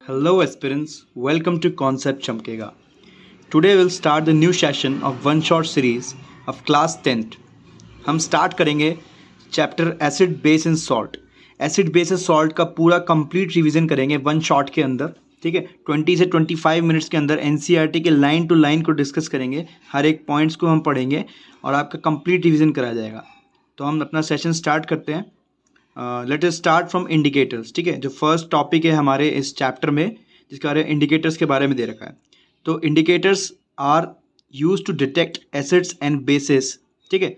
Hello aspirants, welcome to Concept Chamkega. Today we'll start the new session of one short series of class 10th. हम start करेंगे chapter acid base and salt. Acid base and salt का पूरा complete revision करेंगे one shot के अंदर. ठीक है, 20 से 25 मिनट्स के अंदर एनसीईआरटी के लाइन टू लाइन को डिस्कस करेंगे. हर एक पॉइंट्स को हम पढ़ेंगे और आपका कंप्लीट रिवीजन कराया जाएगा. तो हम अपना सेशन स्टार्ट करते हैं. Let us start from indicators. ठीक है, जो फर्स्ट टॉपिक है हमारे इस चैप्टर में, जिसके बारे में इंडिकेटर्स के बारे में दे रखा है. तो indicators are use to detect acids and bases. ठीक है,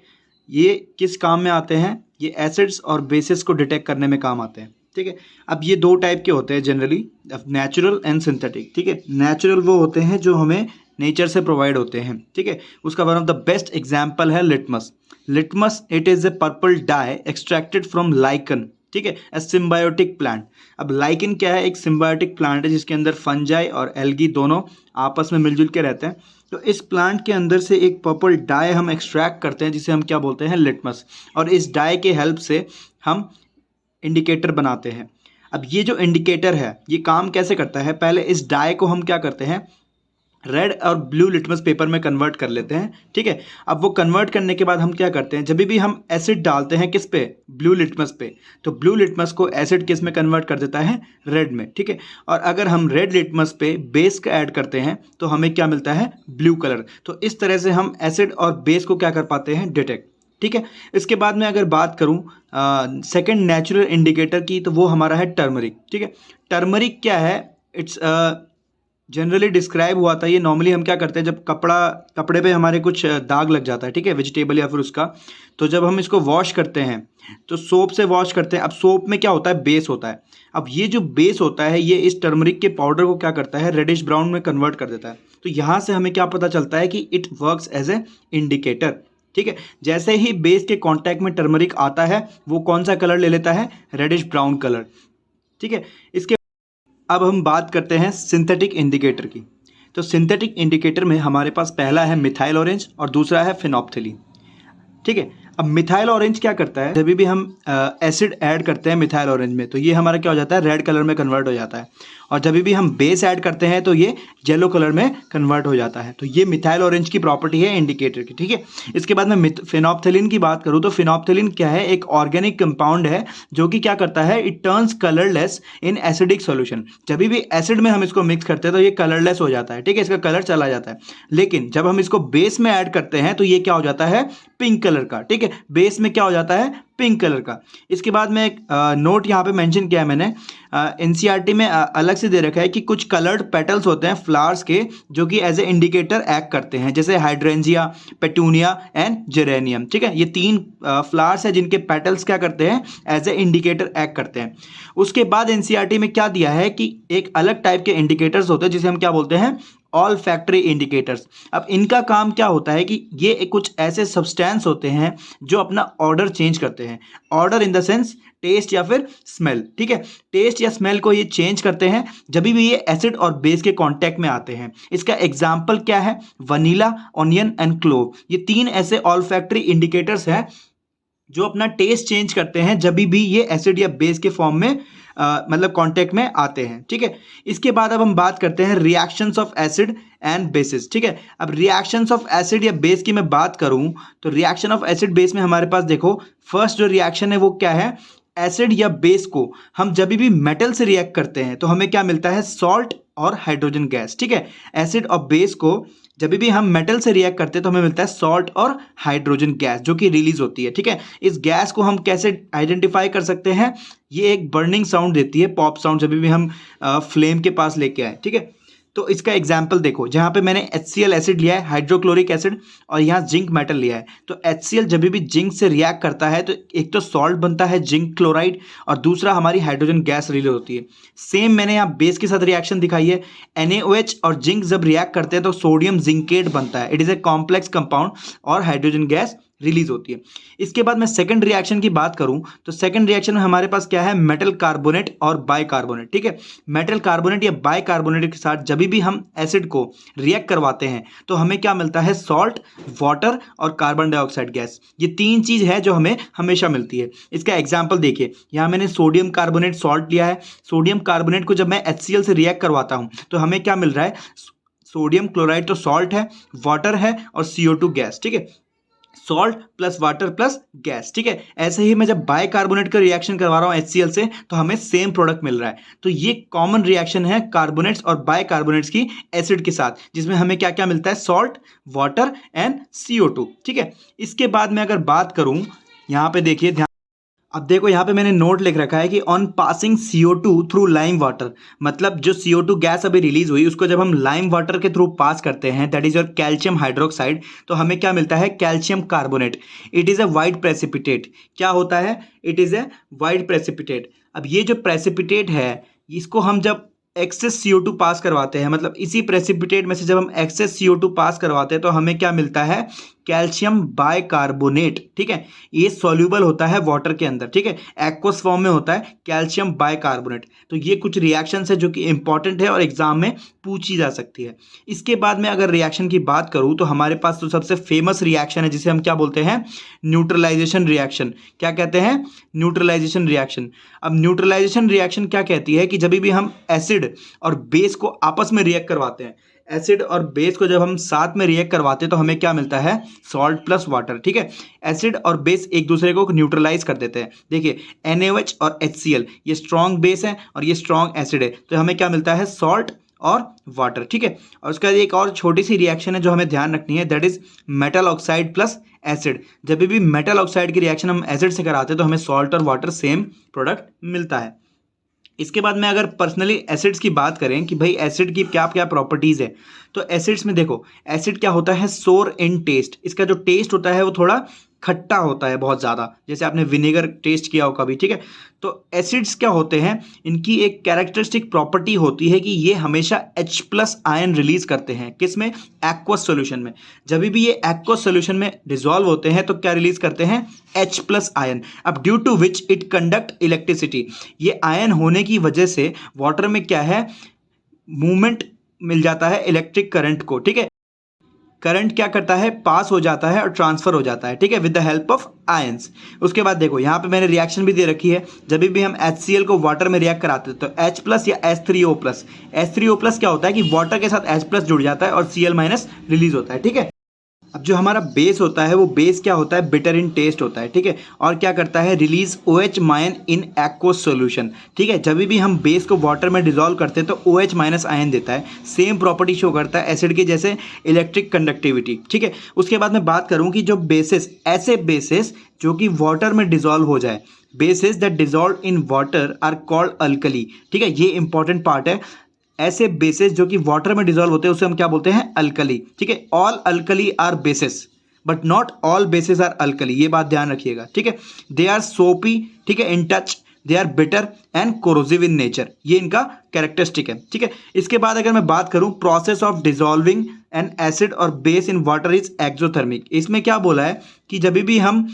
ये किस काम में आते हैं? ये एसिड्स और बेसिस को डिटेक्ट करने में काम आते हैं. ठीक है, अब ये दो टाइप के होते हैं जनरली, नेचुरल एंड सिंथेटिक. ठीक है, नेचुरल वो होते हैं जो हमें नेचर से प्रोवाइड होते हैं. ठीक है, उसका one of the best example है litmus. Litmus it is a purple dye extracted from lichen. ठीक है, ए सिम्बायोटिक प्लांट. अब लाइकन क्या है? एक सिम्बायोटिक प्लांट है जिसके अंदर फंजाई और एल्गी दोनों आपस में मिलजुल के रहते हैं. तो इस प्लांट के अंदर से एक पर्पल डाई हम एक्सट्रैक्ट करते हैं जिसे हम क्या बोलते हैं? लिटमस. और इस डाई के हेल्प से हम इंडिकेटर बनाते हैं. अब ये जो इंडिकेटर है ये काम कैसे करता है? पहले इस डाई को हम क्या करते हैं? रेड और ब्लू लिटमस पेपर में कन्वर्ट कर लेते हैं. ठीक है, अब वो कन्वर्ट करने के बाद हम क्या करते हैं? जब भी हम एसिड डालते हैं किस पे? ब्लू लिटमस पे, तो ब्लू लिटमस को एसिड किस में कन्वर्ट कर देता है? रेड में. ठीक है, और अगर हम रेड लिटमस पे बेस का ऐड करते हैं तो हमें क्या मिलता है? Blue colour. तो इस तरह से हम एसिड और बेस को क्या कर पाते हैं? डिटेक्ट. ठीक है, इसके बाद में अगर बात करूं सेकंड नेचुरल इंडिकेटर की, तो वो हमारा है टर्मरिक. ठीक है, टर्मरिक क्या है? इट्स जनरली डिस्क्राइब हुआ था. ये नॉर्मली हम क्या करते हैं, जब कपड़े पे हमारे कुछ दाग लग जाता है, ठीक है, वेजिटेबल या फिर उसका, तो जब हम इसको वॉश करते हैं तो सोप से वॉश करते हैं. अब सोप में क्या होता है? बेस होता है. अब ये जो बेस होता है ये इस टर्मरिक के पाउडर को क्या करता है? रेडिश ब्राउन में कन्वर्ट कर देता है. तो यहाँ से हमें क्या पता चलता है कि it works as a indicator. ठीक है, जैसे ही बेस के कांटेक्ट में टर्मरिक आता है वो कौन सा कलर ले लेता है? Reddish brown colour. ठीक है, इसके अब हम बात करते हैं सिंथेटिक इंडिकेटर की. तो सिंथेटिक इंडिकेटर में हमारे पास पहला है मिथाइल ऑरेंज और दूसरा है फिनोप्थिलीन. ठीक है, अब मिथाइल ऑरेंज क्या करता है? जब भी हम एसिड ऐड करते हैं मिथाइल ऑरेंज में तो ये हमारा क्या हो जाता है? रेड कलर में कन्वर्ट हो जाता है. और जब भी हम बेस ऐड करते हैं तो ये येलो कलर में कन्वर्ट हो जाता है. तो ये मिथाइल ऑरेंज की प्रॉपर्टी है इंडिकेटर की. ठीक है, इसके बाद में फिनोप्थिलीन की बात करूँ तो फिनोप्थिलीन क्या है? एक ऑर्गेनिक कंपाउंड है जो कि क्या करता है? It turns colourless in acidic solution. जब भी एसिड में हम इसको मिक्स करते हैं तो ये कलरलेस हो जाता है. ठीक है, इसका कलर चला जाता है. लेकिन जब हम इसको बेस में ऐड करते हैं तो ये क्या हो जाता है? पिंक कलर का. ठीक है, बेस में क्या हो जाता है? पिंक कलर का. इसके बाद में एक नोट यहाँ पे मेंशन किया है मैंने, एनसीईआरटी में अलग से दे रखा है कि कुछ कलर्ड पेटल्स होते हैं फ्लावर्स के जो कि एज ए इंडिकेटर एक्ट करते हैं, जैसे हाइड्रेंजिया, पेटूनिया एंड जेरेनियम. ठीक है, ये तीन फ्लावर्स है जिनके पेटल्स क्या करते हैं? एज ए इंडिकेटर एक्ट करते हैं. उसके बाद एनसीईआरटी में क्या दिया है कि एक अलग टाइप के इंडिकेटर्स होते हैं जिसे हम क्या बोलते हैं? All factory indicators. अब इनका काम क्या होता है कि ये कुछ ऐसे सब्सटेंस होते हैं जो अपना ऑर्डर चेंज करते हैं. Order in the sense taste या फिर स्मेल. ठीक है, टेस्ट या स्मेल को ये चेंज करते हैं जब भी ये एसिड और बेस के कांटेक्ट में आते हैं. इसका एग्जांपल क्या है? Vanilla, onion and clove. ये तीन ऐसे ऑल फैक्ट्री इंडिकेटर्स हैं जो अपना टेस्ट चेंज करते हैं जब भी ये एसिड या बेस के फॉर्म में मतलब कांटेक्ट में आते हैं. ठीक है, इसके बाद अब हम बात करते हैं reactions of acid and bases. ठीक है, अब रिएक्शंस ऑफ एसिड या बेस की मैं बात करूं तो रिएक्शन ऑफ एसिड बेस में हमारे पास देखो फर्स्ट जो रिएक्शन है वो क्या है? एसिड या बेस को हम जब भी मेटल से रिएक्ट करते हैं तो हमें क्या मिलता है? सॉल्ट और हाइड्रोजन गैस. ठीक है, एसिड और बेस को जब भी हम मेटल से रिएक्ट करते हैं तो हमें मिलता है सॉल्ट और हाइड्रोजन गैस जो कि रिलीज होती है. ठीक है, इस गैस को हम कैसे आइडेंटिफाई कर सकते हैं? ये एक बर्निंग साउंड देती है, पॉप साउंड, जब भी हम फ्लेम के पास लेके आए. ठीक है, तो इसका एग्जाम्पल देखो, जहाँ पे मैंने HCl एसिड लिया है, हाइड्रोक्लोरिक एसिड, और यहाँ जिंक मेटल लिया है. तो HCl जब भी जिंक से रिएक्ट करता है तो एक तो सॉल्ट बनता है जिंक क्लोराइड और दूसरा हमारी हाइड्रोजन गैस रिलीज होती है. सेम मैंने यहाँ बेस के साथ रिएक्शन दिखाई है. NaOH और जिंक जब रिएक्ट करते हैं तो सोडियम जिंकेट बनता है. It is a complex compound और हाइड्रोजन गैस रिलीज होती है। इसके बाद मैं सेकंड रिएक्शन की बात करूं तो सेकंड रिएक्शन में हमारे पास क्या है, मेटल कार्बोनेट और बाइकार्बोनेट। ठीक है, मेटल कार्बोनेट या बाइकार्बोनेट के साथ जब भी हम एसिड को रिएक्ट करवाते हैं तो हमें क्या मिलता है, सॉल्ट, वाटर और कार्बन डाइऑक्साइड गैस। ये तीन चीज है जो हमें हमेशा मिलती है। इसका एग्जाम्पल देखिए, यहाँ मैंने सोडियम कार्बोनेट सॉल्ट लिया है। सोडियम कार्बोनेट को जब मैं HCl से रिएक्ट करवाता हूं तो हमें क्या मिल रहा है, सोडियम क्लोराइड तो सॉल्ट है, वाटर है और CO2 गैस। ठीक है, salt plus water plus gas. ठीक है, ऐसे ही मैं जब बाइकार्बोनेट का रिएक्शन करवा रहा हूं HCl से तो हमें सेम प्रोडक्ट मिल रहा है। तो ये कॉमन रिएक्शन है कार्बोनेट्स और बाइकार्बोनेट्स की एसिड के साथ, जिसमें हमें क्या क्या मिलता है, सॉल्ट, वाटर एंड CO2। ठीक है, इसके बाद मैं अगर बात करूं, यहां पे देखिए ध्यान, अब देखो यहाँ पे मैंने नोट लिख रखा है कि on passing CO2 through lime water, मतलब जो CO2 गैस अभी रिलीज हुई उसको जब हम लाइम वाटर के थ्रू पास करते हैं, that is your calcium hydroxide, तो हमें क्या मिलता है, calcium carbonate. It is a white precipitate. क्या होता है, it is a white precipitate. अब ये जो प्रेसिपिटेट है इसको हम जब एक्सेस CO2 पास करवाते हैं, मतलब इसी प्रेसिपिटेट में से जब हम एक्सेस CO2 पास करवाते हैं तो हमें क्या मिलता है, कैल्शियम बाइकार्बोनेट। ठीक है, ये सॉल्यूबल होता है वाटर के अंदर। ठीक है, एक्वस फॉर्म में होता है कैल्शियम बाइकार्बोनेट। तो ये कुछ रिएक्शंस है जो कि इंपॉर्टेंट है और एग्जाम में पूछी जा सकती है। इसके बाद में अगर रिएक्शन की बात करूं तो हमारे पास तो सबसे फेमस रिएक्शन है जिसे हम क्या बोलते हैं, न्यूट्रलाइजेशन रिएक्शन। क्या कहते हैं, न्यूट्रलाइजेशन रिएक्शन। अब न्यूट्रलाइजेशन रिएक्शन क्या कहती है कि जब भी हम एसिड और बेस को आपस में रिएक्ट करवाते हैं, एसिड और बेस को जब हम साथ में रिएक्ट करवाते हैं तो हमें क्या मिलता है, सॉल्ट प्लस वाटर। ठीक है, एसिड और बेस एक दूसरे को न्यूट्रलाइज कर देते हैं। देखिए NaOH और HCl, ये स्ट्रॉन्ग बेस है और ये स्ट्रॉन्ग एसिड है, तो हमें क्या मिलता है, सॉल्ट और वाटर। ठीक है, और उसका एक और छोटी सी रिएक्शन है जो हमें ध्यान रखनी है, that is metal oxide plus acid. जब भी मेटल ऑक्साइड की रिएक्शन हम एसिड से कराते हैं तो हमें सॉल्ट और वाटर सेम प्रोडक्ट मिलता है। इसके बाद में अगर पर्सनली एसिड्स की बात करें कि भाई एसिड की क्या क्या प्रॉपर्टीज़ है, तो एसिड्स में देखो, एसिड क्या होता है, सोर इन टेस्ट। इसका जो टेस्ट होता है वो थोड़ा खट्टा होता है बहुत ज़्यादा, जैसे आपने विनेगर टेस्ट किया हो कभी। ठीक है, तो एसिड्स क्या होते हैं, इनकी एक कैरेक्टरिस्टिक प्रॉपर्टी होती है कि ये हमेशा H+ आयन रिलीज करते हैं। किस में, एक्वस सॉल्यूशन में। जब भी ये एक्वस सॉल्यूशन में डिसॉल्व होते हैं तो क्या रिलीज करते हैं, H+ आयन। अब due to which it conduct electricity, ये आयन होने की वजह से वाटर में क्या है, मूवमेंट मिल जाता है इलेक्ट्रिक करंट को। ठीक है, करंट क्या करता है, पास हो जाता है और ट्रांसफर हो जाता है। ठीक है, with the help of ions. उसके बाद देखो यहाँ पे मैंने रिएक्शन भी दे रखी है, जब भी हम HCl को वाटर में रिएक्ट कराते हैं तो H+ या H3O+। H3O+ क्या होता है कि वाटर के साथ H+ जुड़ जाता है और Cl- रिलीज होता है। ठीक है, अब जो हमारा बेस होता है वो बेस क्या होता है, बिटर इन टेस्ट होता है। ठीक है, और क्या करता है, release OH- in aqueous solution. ठीक है, जब भी हम बेस को वाटर में डिसॉल्व करते हैं तो OH- आयन देता है। सेम प्रॉपर्टी शो करता है एसिड के जैसे, इलेक्ट्रिक कंडक्टिविटी। ठीक है, उसके बाद मैं बात करूं कि जो बेसिस, ऐसे बेसिस जो कि वाटर में डिसॉल्व हो जाए, bases that dissolve in water are called alkali. ठीक है, ये इंपॉर्टेंट पार्ट है। ऐसे बेसिस जो कि वाटर में डिसॉल्व होते हैं उसे हम क्या बोलते हैं, अल्कली। ठीक है, all alkali are bases but not all bases are alkali, ये बात ध्यान रखिएगा। ठीक है, दे आर सोपी, ठीक है, in touch, they are bitter and corrosive in nature, ये इनका कैरेक्टरिस्टिक है। ठीक है, इसके बाद अगर मैं बात करूं, process of dissolving an acid और base in water is exothermic. इसमें क्या बोला है कि जब भी हम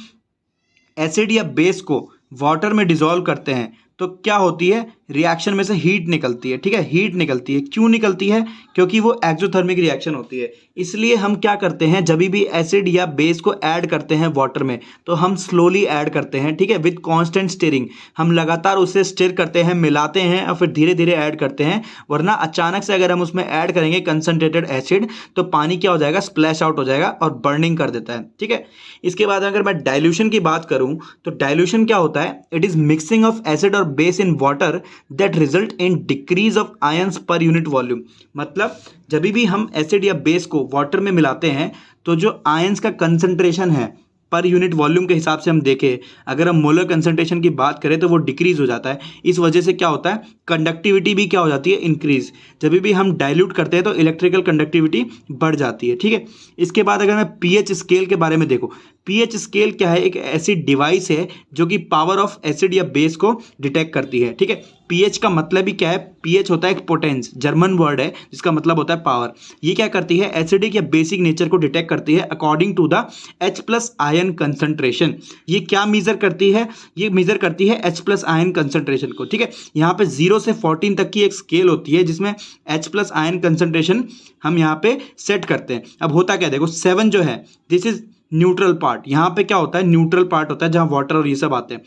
एसिड या बेस को वाटर में डिसॉल्व करते हैं तो क्या होती है, रिएक्शन में से हीट निकलती है। ठीक है, हीट निकलती है। क्यों निकलती है, क्योंकि वो एक्सोथर्मिक रिएक्शन होती है। इसलिए हम क्या करते हैं, जब भी एसिड या बेस को ऐड करते हैं वाटर में तो हम स्लोली ऐड करते हैं। ठीक है, विद कांस्टेंट स्टीयरिंग, हम लगातार उसे स्टिर करते हैं, मिलाते हैं और फिर धीरे धीरे ऐड करते हैं। वरना अचानक से अगर हम उसमें ऐड करेंगे कंसनट्रेटेड एसिड तो पानी क्या हो जाएगा, स्प्लैश आउट हो जाएगा और बर्निंग कर देता है। ठीक है, इसके बाद अगर मैं डाइल्यूशन की बात करूं तो डाइल्यूशन क्या होता है, it is mixing of acid और base in water that result in decrease of ions per unit volume. मतलब जब भी हम एसिड या बेस को वाटर में मिलाते हैं तो जो आयंस का कंसंट्रेशन है पर यूनिट वॉल्यूम के हिसाब से हम देखें, अगर हम मोलर कंसंट्रेशन की बात करें तो वो डिक्रीज हो जाता है। इस वजह से क्या होता है, कंडक्टिविटी भी क्या हो जाती है, इंक्रीज। जब भी हम डाइल्यूट करते हैं तो इलेक्ट्रिकल कंडक्टिविटी बढ़ जाती है। ठीक है, इसके बाद अगर मैं pH स्केल के बारे में देखो, pH स्केल क्या है, एक ऐसी डिवाइस है जो कि पावर ऑफ एसिड या बेस को डिटेक्ट करती है। ठीक है, पीएच का मतलब ही क्या है, पीएच होता है एक पोटेंस, जर्मन वर्ड है जिसका मतलब होता है पावर। ये क्या करती है, एसिडिक या बेसिक नेचर को डिटेक्ट करती है according to the H+ ion concentration. ये क्या मेजर करती है, ये मेजर करती है H+ आयन कंसंट्रेशन को, ठीक है। यहाँ पे 0 से 14 तक की एक स्केल होती है जिसमें H+ आयन कंसंट्रेशन हम यहाँ पे सेट करते हैं। अब होता क्या है, देखो 7 जो है दिस इज न्यूट्रल पार्ट। यहाँ पे क्या होता है, न्यूट्रल पार्ट होता है जहाँ वाटर और ये सब आते हैं।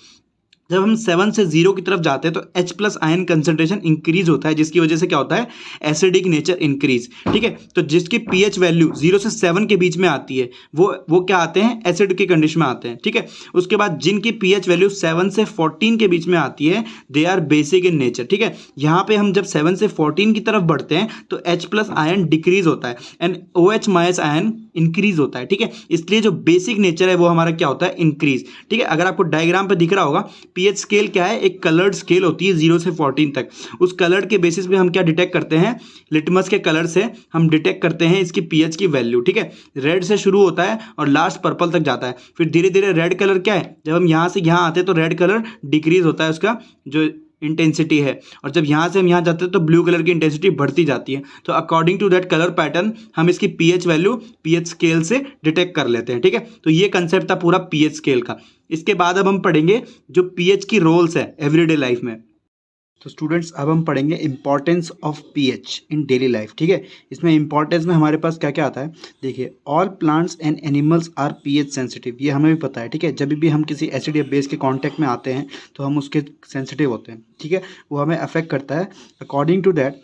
जब हम 7 से 0 की तरफ जाते हैं तो H+ आयन कंसंट्रेशन इंक्रीज होता है, जिसकी वजह से क्या होता है, एसिडिक नेचर इंक्रीज, ठीक है। तो जिसकी पीएच वैल्यू 0 से 7 के बीच में आती है वो क्या आते हैं, एसिड के कंडीशन में आते हैं, ठीक है। उसके बाद जिनकी पीएच वैल्यू 7 से 14 के बीच में आती है they are basic in nature, ठीक है। यहाँ पे हम जब 7 से 14 की तरफ बढ़ते हैं तो H+ आयन डिक्रीज होता है एंड OH- आयन इंक्रीज होता है, ठीक है। इसलिए जो बेसिक नेचर है वो हमारा क्या होता है, इंक्रीज, ठीक है। अगर आपको डायग्राम पे दिख रहा होगा, पीएच स्केल क्या है, एक कलर्ड स्केल होती है 0 से 14 तक। उस कलर्ड के बेसिस पे हम क्या डिटेक्ट करते हैं, लिटमस के कलर से हम डिटेक्ट करते हैं इसकी पीएच की वैल्यू, ठीक है। रेड से शुरू होता है और लास्ट पर्पल तक जाता है। फिर धीरे धीरे रेड कलर क्या है, जब हम यहाँ से यहाँ आते हैं तो रेड कलर डिक्रीज होता है उसका जो इंटेंसिटी है, और जब यहाँ से हम यहाँ जाते हैं तो ब्लू कलर की इंटेंसिटी बढ़ती जाती है। तो according to that colour pattern हम इसकी पीएच वैल्यू पीएच स्केल से डिटेक्ट कर लेते हैं, ठीक है। तो ये कंसेप्ट था पूरा पीएच स्केल का। इसके बाद अब हम पढ़ेंगे जो पीएच की रोल्स है एवरीडे लाइफ में। तो स्टूडेंट्स अब हम पढ़ेंगे importance of pH in daily life, ठीक है। इसमें इंपॉर्टेंस में हमारे पास क्या क्या आता है, देखिए all plants and animals are pH sensitive, ये हमें भी पता है, ठीक है। जब भी हम किसी एसिड या बेस के कांटेक्ट में आते हैं तो हम उसके सेंसिटिव होते हैं, ठीक है। वो हमें अफेक्ट करता है अकॉर्डिंग टू दैट।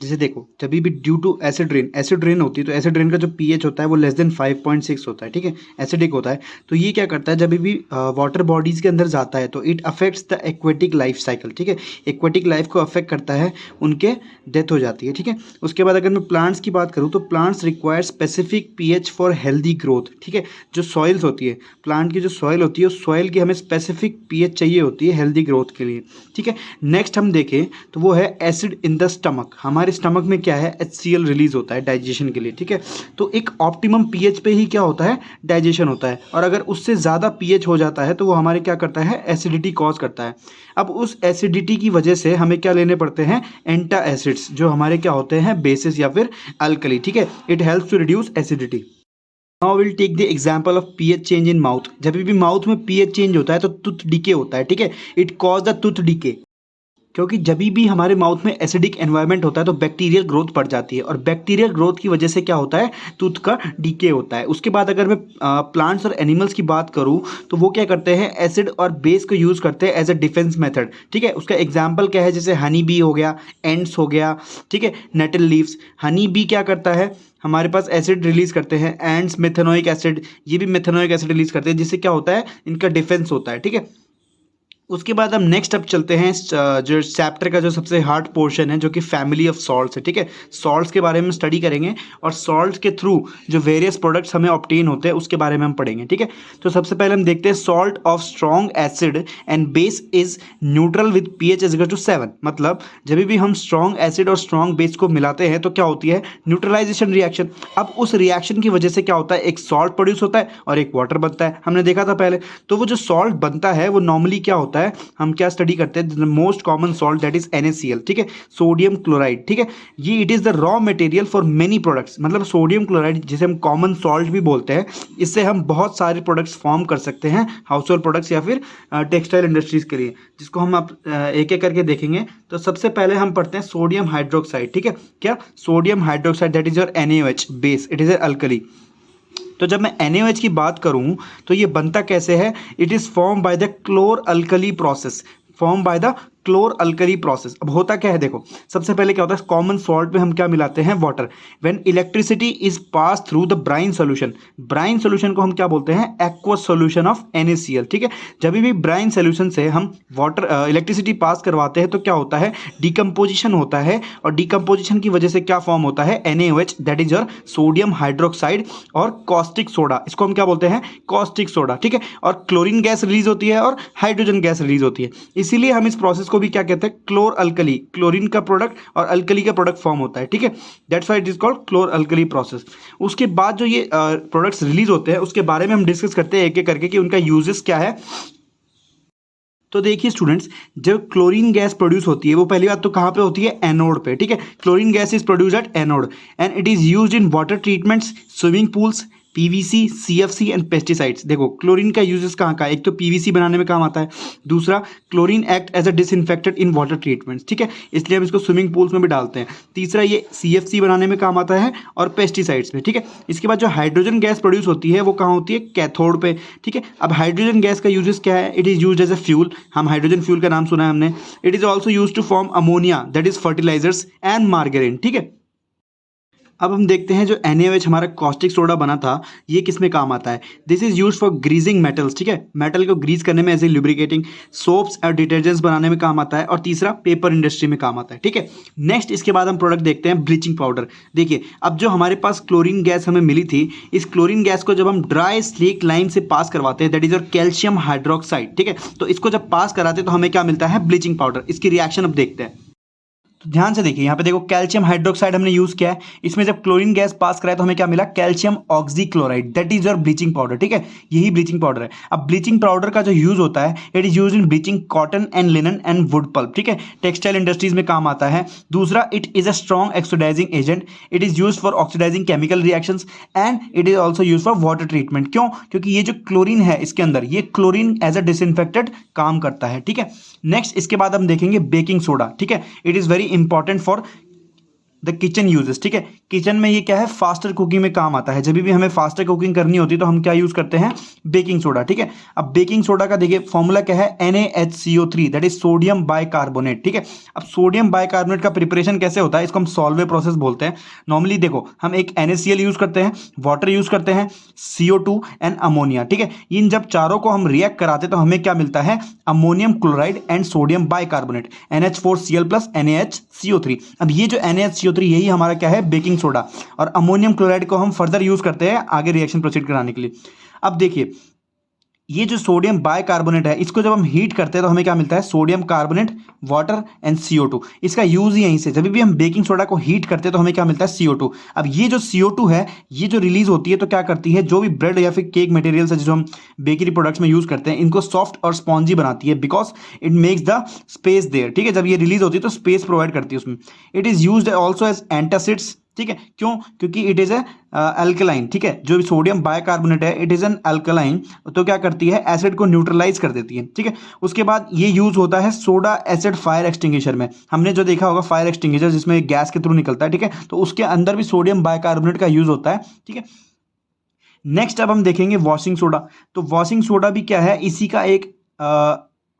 जैसे देखो जब भी ड्यू टू एसिड रेन होती है तो एसिड रेन का जो पीएच होता है वो लेस देन 5.6 होता है, ठीक है, एसिडिक होता है। तो ये क्या करता है, जब भी वाटर बॉडीज़ के अंदर जाता है तो it affects the aquatic life cycle, ठीक है। एक्वेटिक लाइफ को अफेक्ट करता है, उनके डेथ हो जाती है, ठीक है। उसके बाद अगर मैं प्लांट्स की बात करूँ तो plants require specific pH for healthy growth, ठीक है। जो सॉइल्स होती है, प्लांट की जो सॉइल होती है उस सॉइल की हमें स्पेसिफिक पीएच चाहिए होती है हेल्दी ग्रोथ के लिए, ठीक है। नेक्स्ट हम देखें तो वो है एसिड इन द स्टमक। हमारे स्टमक में क्या है, HCl रिलीज होता है डाइजेशन के लिए, ठीक है। तो एक ऑप्टिमम पीएच पे ही क्या होता है, डाइजेशन होता है, और अगर उससे ज़्यादा पीएच हो जाता है तो वो हमारे क्या करता है, एसिडिटी कॉज करता है। अब उस एसिडिटी की वजह से हमें क्या लेने पड़ते हैं, एंटा एसिड्स, जो हमारे क्या होते हैं, बेसिस या फिर अल्कली, ठीक है। It helps to reduce acidity. Now will take the example of pH change in mouth. जब भी माउथ में पीएच चेंज होता है तो टूथ डीके होता है, ठीक है। It cause the tooth decay, क्योंकि जब भी हमारे माउथ में एसिडिक एनवायरनमेंट होता है तो बैक्टीरियल ग्रोथ बढ़ जाती है, और बैक्टीरियल ग्रोथ की वजह से क्या होता है, टूथ का डीके होता है। उसके बाद अगर मैं प्लांट्स और एनिमल्स की बात करूं तो वो क्या करते हैं, एसिड और बेस को यूज़ करते हैं एज अ डिफेंस मेथड, ठीक है। उसका एग्जाम्पल क्या है, जैसे हनी बी हो गया, एंड्स हो गया, ठीक है, नेटल लीव्स। हनी बी क्या करता है, हमारे पास एसिड रिलीज करते हैं, एंड्स मेथेनोइक एसिड, ये भी मेथेनोइक एसिड रिलीज करते हैं, जिससे क्या होता है, इनका डिफेंस होता है, ठीक है। उसके बाद हम नेक्स्ट अब चलते हैं जो चैप्टर का जो सबसे हार्ड पोर्शन है, जो कि फैमिली ऑफ सॉल्ट्स है, ठीक है। सॉल्ट्स के बारे में स्टडी करेंगे और सॉल्ट्स के थ्रू जो वेरियस प्रोडक्ट्स हमें ऑब्टेन होते हैं उसके बारे में हम पढ़ेंगे, ठीक है। तो सबसे पहले हम देखते हैं salt of strong acid and base is neutral with pH is equal to 7। मतलब जब भी हम स्ट्रॉन्ग एसिड और स्ट्रॉन्ग बेस को मिलाते हैं तो क्या होती है, न्यूट्रलाइजेशन रिएक्शन। अब उस रिएक्शन की वजह से क्या होता है, एक सॉल्ट प्रोड्यूस होता है और एक वाटर बनता है, हमने देखा था पहले। तो वो जो सॉल्ट बनता है वो नॉर्मली क्या होता है, हम क्या स्टडी करते हैं, most common salt that is NaCl, ठीक है, सोडियम क्लोराइड, ठीक है। ये it is the raw material for many products. मतलब सोडियम क्लोराइड जिसे हम कॉमन सॉल्ट भी बोलते हैं, इससे हम बहुत सारे प्रोडक्ट्स फॉर्म कर सकते हैं, हाउस होल्ड प्रोडक्ट्स या फिर टेक्सटाइल इंडस्ट्रीज के लिए, जिसको हम आप एक एक करके देखेंगे। तो सबसे पहले हम पढ़ते हैं सोडियम हाइड्रोक्साइड, ठीक है। क्या, sodium hydroxide that is your NaOH base, it is a alkali. तो जब मैं NaOH की बात करूं तो ये बनता कैसे है, it is form by the क्लोर alkali process, form by the क्लोर alkali process. अब होता क्या है, देखो सबसे पहले क्या होता है, कॉमन सॉल्ट में हम क्या मिलाते हैं, water. When electricity is pass through the brine solution, brine solution को हम क्या बोलते हैं, एक्वस सोल्यूशन ऑफ NaCl, ठीक है। जब भी ब्राइन सोल्यूशन से हम वाटर इलेक्ट्रिसिटी पास करवाते हैं तो क्या होता है, डिकम्पोजिशन होता है, और डिकम्पोजिशन की वजह से क्या फॉर्म होता है, NaOH that is your sodium hydroxide और कॉस्टिक सोडा, इसको हम क्या बोलते हैं, कॉस्टिक सोडा, ठीक है। और क्लोरीन गैस रिलीज होती है और हाइड्रोजन गैस रिलीज होती है, इसीलिए हम इस प्रोसेस को भी क्या कहते हैं, क्लोर अल्कली, क्लोरीन का प्रोडक्ट और अल्कली का प्रोडक्ट फॉर्म होता है, ठीक है। That's why it is called क्लोर alkali process. उसके बाद जो ये प्रोडक्ट्स रिलीज होते हैं उसके बारे में हम डिस्कस करते हैं एक एक करके कि उनका यूजेस क्या है। तो देखिए स्टूडेंट्स, जब क्लोरीन गैस प्रोड्यूस होती है वो पहली बात तो कहाँ पे होती है, एनोड पे, ठीक है। Chlorine gas is produce at anode and it is used in water treatments, swimming pools, PVC, CFC and pesticides. देखो क्लोरीन का यूजेस कहाँ का है, एक तो पीवीसी बनाने में काम आता है, दूसरा chlorine act as a disinfectant in water treatments, ठीक है, इसलिए हम इसको स्विमिंग पूल्स में भी डालते हैं। तीसरा ये सीएफसी बनाने में काम आता है और पेस्टिसाइड्स में, ठीक है। इसके बाद जो हाइड्रोजन गैस प्रोड्यूस होती है वो कहाँ होती है, कैथोड पे, ठीक है। अब हाइड्रोजन गैस का यूजेस क्या है, it is used as a fuel, हम हाइड्रोजन फ्यूल का नाम सुना है हमने। It is also use to form ammonia that is fertilizers and margarine, ठीक है। अब हम देखते हैं जो NaOH हमारा कॉस्टिक सोडा बना था ये किस में काम आता है। This is use for greasing metals, ठीक है, मेटल को ग्रीस करने में एज ए लुब्रिकेटिंग, सोप्स और डिटर्जेंट्स बनाने में काम आता है, और तीसरा पेपर इंडस्ट्री में काम आता है, ठीक है। नेक्स्ट इसके बाद हम प्रोडक्ट देखते हैं ब्लीचिंग पाउडर। देखिए अब जो हमारे पास क्लोरीन गैस हमें मिली थी, इस क्लोरीन गैस को जब हम ड्राई स्लीक लाइम से पास करवाते हैं, दैट इज और कैल्शियम हाइड्रोक्साइड, ठीक है, तो इसको जब पास कराते हैं तो हमें क्या मिलता है, ब्लीचिंग पाउडर। इसकी रिएक्शन अब देखते हैं। तो ध्यान से देखिए, यहाँ पे देखो कैल्शियम हाइड्रोक्साइड हमने यूज किया है, इसमें जब क्लोरीन गैस पास कराया तो हमें क्या मिला, calcium oxychloride, that is your bleaching powder, ठीक है, यही ब्लीचिंग पाउडर है। अब ब्लीचिंग पाउडर का जो यूज होता है, it is use in bleaching cotton and linen and wood pulp, ठीक है, टेक्सटाइल इंडस्ट्रीज में काम आता है। दूसरा, it is a strong oxidising agent, it is use for oxidising chemical reactions and it is also use for water treatment. क्यों, क्योंकि ये जो क्लोरीन है इसके अंदर, ये क्लोरीन एज अ डिसइंफेक्टेंट काम करता है, ठीक है। नेक्स्ट इसके बाद हम देखेंगे बेकिंग सोडा, ठीक है, it is very important for the kitchen uses, ठीक है। किचन में ये क्या है, फास्टर कुकिंग में काम आता है। जब भी हमें फास्टर कुकिंग करनी होती है तो हम क्या यूज करते हैं, बेकिंग सोडा, ठीक है। अब बेकिंग सोडा का देखिए फॉर्मूला क्या है, NaHCO3 that is sodium bicarbonate, ठीक है। अब सोडियम बाइकार्बोनेट का प्रिपरेशन कैसे होता है, इसको हम सॉल्वे प्रोसेस बोलते हैं। नॉर्मली देखो हम एक NaCl यूज करते हैं, वाटर यूज करते हैं, CO2 एंड अमोनिया, ठीक है। इन जब चारों को हम रिएक्ट कराते तो हमें क्या मिलता है, ammonium chloride and sodium bicarbonate, NH4Cl plus NaHCO3। अब ये जो NaHCO3 यही हमारा क्या है, बेकिंग सोडा, और अमोनियम क्लोराइड को हम फर्दर यूज करते हैं आगे रिएक्शन प्रोसीड कराने के लिए। अब देखिए ये जो सोडियम बाइकार्बोनेट है, इसको जब हम हीट करते हैं तो हमें क्या मिलता है, sodium carbonate, water and CO2। इसका यूज ही यहीं से, जब भी हम बेकिंग सोडा को हीट करते हैं तो हमें क्या मिलता है, CO2। अब ये जो CO2 है, ये जो रिलीज होती है तो क्या करती है, जो भी ब्रेड या फिर केक मटेरियल्स है जो हम बेकरी प्रोडक्ट्स में यूज करते हैं, इनको सॉफ्ट और स्पॉन्जी बनाती है, because it makes the space there, ठीक है। जब ये रिलीज होती है तो स्पेस प्रोवाइड करती है उसमें। It is used also as antacids, ठीक है, क्यों, क्योंकि इट इज अल्कलाइन, ठीक है। जो सोडियम बाइकार्बोनेट है इट इज एन अल्कलाइन, तो क्या करती है, एसिड को न्यूट्रलाइज कर देती है, ठीक है। उसके बाद ये यूज होता है सोडा एसिड फायर एक्सटिंग्विशर में। हमने जो देखा होगा फायर एक्सटिंग्विशर जिसमें गैस के थ्रू निकलता है, ठीक है, तो उसके अंदर भी सोडियम बाइकार्बोनेट का यूज होता है, ठीक है। नेक्स्ट अब हम देखेंगे वॉशिंग सोडा। तो वॉशिंग सोडा भी क्या है, इसी का एक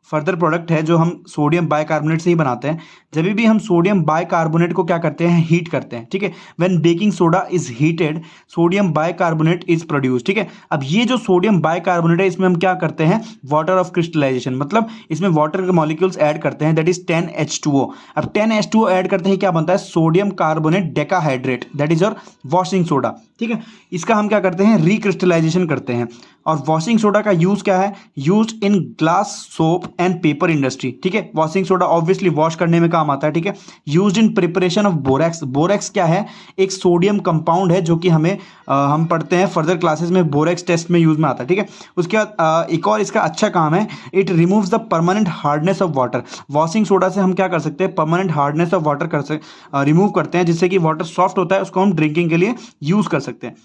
फर्दर प्रोडक्ट है जो हम सोडियम बाइकार्बोनेट से ही बनाते हैं। जब भी हम सोडियम बाइकार्बोनेट को क्या करते हैं, हीट करते हैं, ठीक है। When baking soda is heated sodium bicarbonate is produce, ठीक है। अब ये जो सोडियम बाइकार्बोनेट है इसमें हम क्या करते हैं, वाटर ऑफ क्रिस्टलाइजेशन, मतलब इसमें वाटर के मॉलिक्यूल्स ऐड करते हैं, दैट इज 10H2O। अब 10H2O ऐड करते हैं क्या बनता है, sodium carbonate decahydrate, that is your washing soda, ठीक है। इसका हम क्या करते हैं, रिक्रिस्टलाइजेशन करते हैं। और वॉशिंग सोडा का यूज क्या है, use in glass, soap and paper industry, ठीक है। वॉशिंग सोडा ऑब्वियसली वॉश करने में काम आता है, ठीक है। Used in preparation of borax. Borax क्या है, एक सोडियम कंपाउंड है जो कि हमें हम पढ़ते हैं फर्दर क्लासेस में, बोरेक्स टेस्ट में यूज में आता है, ठीक है। उसके बाद एक और इसका अच्छा काम है, it removes the permanent hardness of water. Washing soda से हम क्या कर सकते हैं, permanent hardness of water remove करते हैं, जिससे कि वाटर सॉफ्ट होता है, उसको हम ड्रिंकिंग के लिए यूज कर सकते हैं।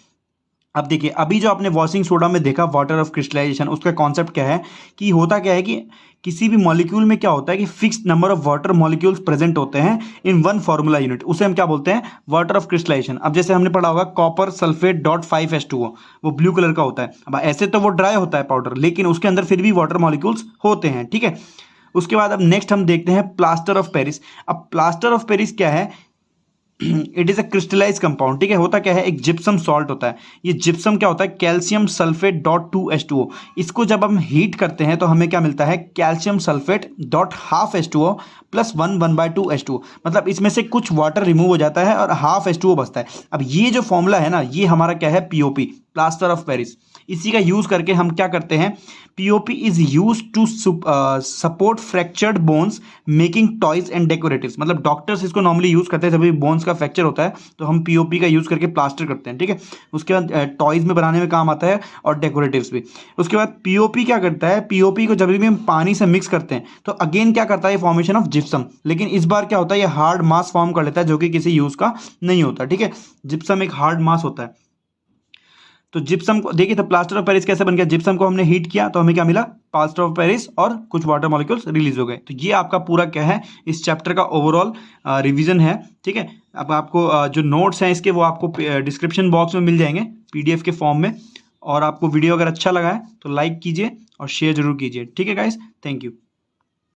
अब देखिए अभी जो आपने वॉशिंग सोडा में देखा वाटर ऑफ क्रिस्टलाइजेशन, उसका कॉन्सेप्ट क्या है कि होता क्या है कि किसी भी मॉलिक्यूल में क्या होता है कि fixed number of water molecules present होते हैं इन वन फॉर्मूला यूनिट, उसे हम क्या बोलते हैं, वाटर ऑफ क्रिस्टलाइजेशन। अब जैसे हमने पढ़ा होगा कॉपर सल्फेट डॉट 5H2O, वो ब्लू कलर का होता है। अब ऐसे तो वो ड्राई होता है पाउडर, लेकिन उसके अंदर फिर भी वाटर मॉलिक्यूल्स होते हैं, ठीक है। उसके बाद अब नेक्स्ट हम देखते हैं प्लास्टर ऑफ पेरिस। अब प्लास्टर ऑफ पेरिस क्या है, it is a crystallise compound, ठीक है। होता क्या है, एक जिप्सम सॉल्ट होता है। ये जिप्सम क्या होता है, कैल्शियम सल्फेट डॉट 2H2O। इसको जब हम हीट करते हैं तो हमें क्या मिलता है, calcium sulphate dot half H2O plus 1/2H2O। मतलब इसमें से कुछ वाटर रिमूव हो जाता है और हाफ H2O बचता है। अब ये जो फॉर्मूला है ना, ये हमारा क्या है, POP, प्लास्टर ऑफ पेरिस। इसी का यूज करके हम क्या करते हैं, POP is use to support fractured bones making toys and decoratives. मतलब डॉक्टर्स इसको नॉर्मली यूज करते हैं जब भी बोन्स का फ्रैक्चर होता है तो हम पीओपी का यूज करके प्लास्टर करते हैं, ठीक है। उसके बाद टॉयज में बनाने में काम आता है और डेकोरेटिव्स भी। उसके बाद पीओपी क्या करता है, पीओपी को जब भी हम पानी से मिक्स करते हैं तो अगेन क्या करता है, फॉर्मेशन ऑफ जिप्सम। लेकिन इस बार क्या होता है, ये हार्ड मास फॉर्म कर लेता है जो कि किसी यूज का नहीं होता, ठीक है। जिप्सम एक हार्ड मास होता है। तो जिप्सम को देखिए, तो प्लास्टर ऑफ पेरिस कैसे बन गया, जिप्सम को हमने हीट किया तो हमें क्या मिला, प्लास्टर ऑफ पेरिस, और कुछ वाटर मॉलिक्यूल्स रिलीज हो गए। तो ये आपका पूरा क्या है, इस चैप्टर का ओवरऑल रिवीजन है, ठीक है। अब आपको जो नोट्स हैं इसके वो आपको डिस्क्रिप्शन बॉक्स में मिल जाएंगे पीडीएफ के फॉर्म में। और आपको वीडियो अगर अच्छा लगा है तो लाइक कीजिए और शेयर जरूर कीजिए, ठीक है गाइस। Thank you.